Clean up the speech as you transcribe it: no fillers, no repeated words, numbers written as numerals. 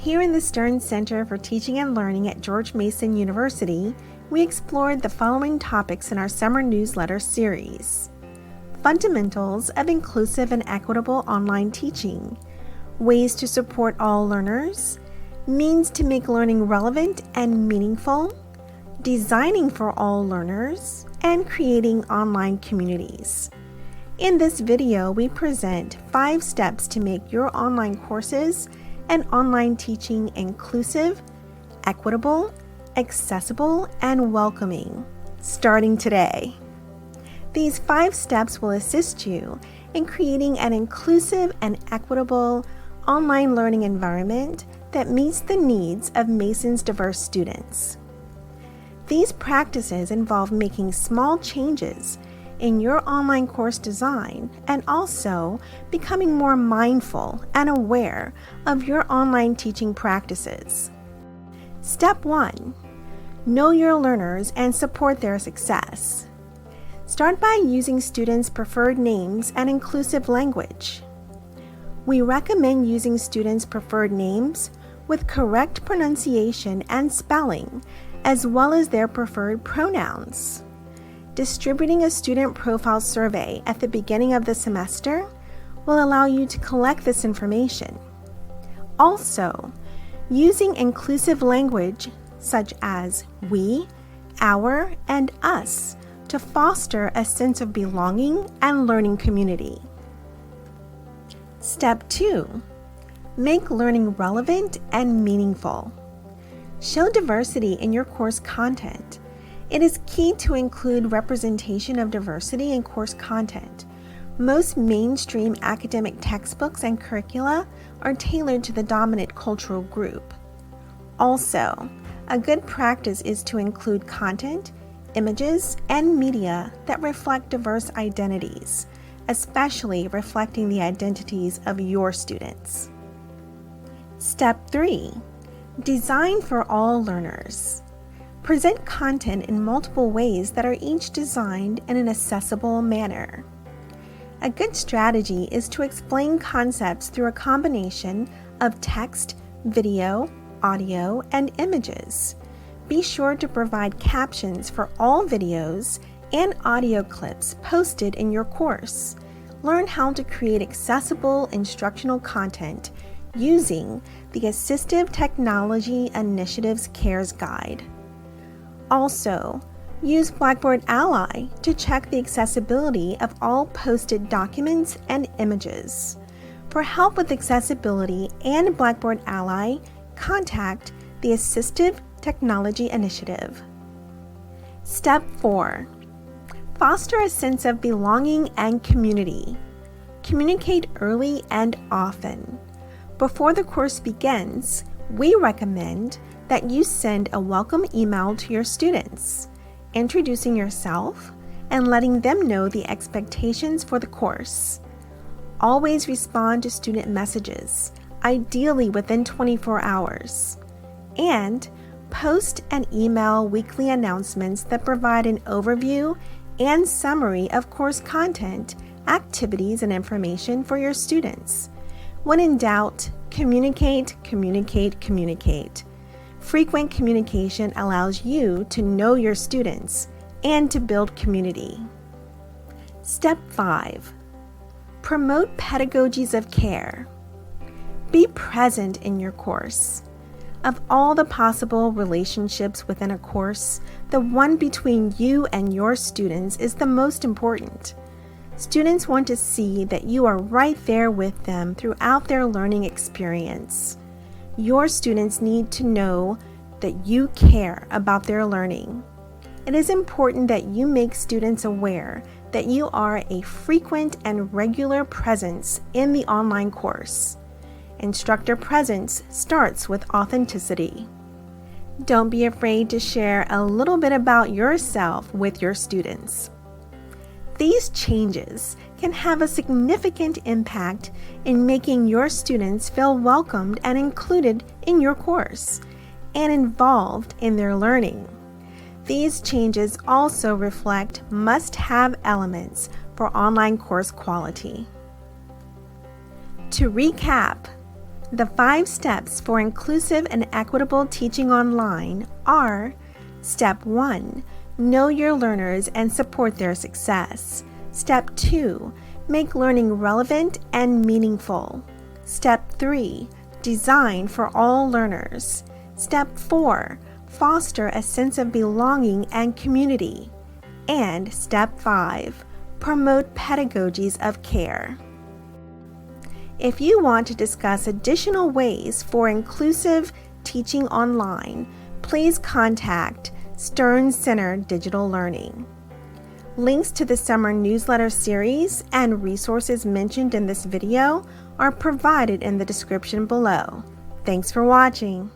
Here in the Stern Center for Teaching and Learning at George Mason University, we explored the following topics in our summer newsletter series: Fundamentals of Inclusive and Equitable Online Teaching, Ways to Support All Learners, Means to Make Learning Relevant and Meaningful, Designing for All Learners, and Creating Online Communities. In this video, we present 5 steps to make your online courses and online teaching inclusive, equitable, accessible, and welcoming, starting today. These 5 steps will assist you in creating an inclusive and equitable online learning environment that meets the needs of Mason's diverse students. These practices involve making small changes in your online course design and also becoming more mindful and aware of your online teaching practices. Step 1. Know your learners and support their success. Start by using students' preferred names and inclusive language. We recommend using students' preferred names with correct pronunciation and spelling, as well as their preferred pronouns. Distributing a student profile survey at the beginning of the semester will allow you to collect this information. Also, using inclusive language such as we, our, and us to foster a sense of belonging and learning community. Step 2. Make learning relevant and meaningful. Show diversity in your course content. It is key to include representation of diversity in course content. Most mainstream academic textbooks and curricula are tailored to the dominant cultural group. Also, a good practice is to include content, images, and media that reflect diverse identities, especially reflecting the identities of your students. Step 3. Design for all learners. Present content in multiple ways that are each designed in an accessible manner. A good strategy is to explain concepts through a combination of text, video, audio, and images. Be sure to provide captions for all videos and audio clips posted in your course. Learn how to create accessible instructional content using the Assistive Technology Initiative's CARES Guide. Also, use Blackboard Ally to check the accessibility of all posted documents and images. For help with accessibility and Blackboard Ally, contact the Assistive Technology Initiative. Step 4. Foster a sense of belonging and community. Communicate early and often. Before the course begins, we recommend that you send a welcome email to your students, introducing yourself and letting them know the expectations for the course. Always respond to student messages, ideally within 24 hours. And post and email weekly announcements that provide an overview and summary of course content, activities, and information for your students. When in doubt, communicate, communicate, communicate. Frequent communication allows you to know your students and to build community. Step 5. Promote pedagogies of care. Be present in your course. Of all the possible relationships within a course, the one between you and your students is the most important. Students want to see that you are right there with them throughout their learning experience. Your students need to know that you care about their learning. It is important that you make students aware that you are a frequent and regular presence in the online course. Instructor presence starts with authenticity. Don't be afraid to share a little bit about yourself with your students. These changes can have a significant impact in making your students feel welcomed and included in your course and involved in their learning. These changes also reflect must-have elements for online course quality. To recap, The 5 steps for inclusive and equitable teaching online are: Step 1. Know your learners and support their success. Step 2. Make learning relevant and meaningful. Step 3. Design for all learners. Step 4. Foster a sense of belonging and community. And Step 5. Promote pedagogies of care. If you want to discuss additional ways for inclusive teaching online, please contact Stern Center Digital Learning. Links to the summer newsletter series and resources mentioned in this video are provided in the description below. Thanks for watching.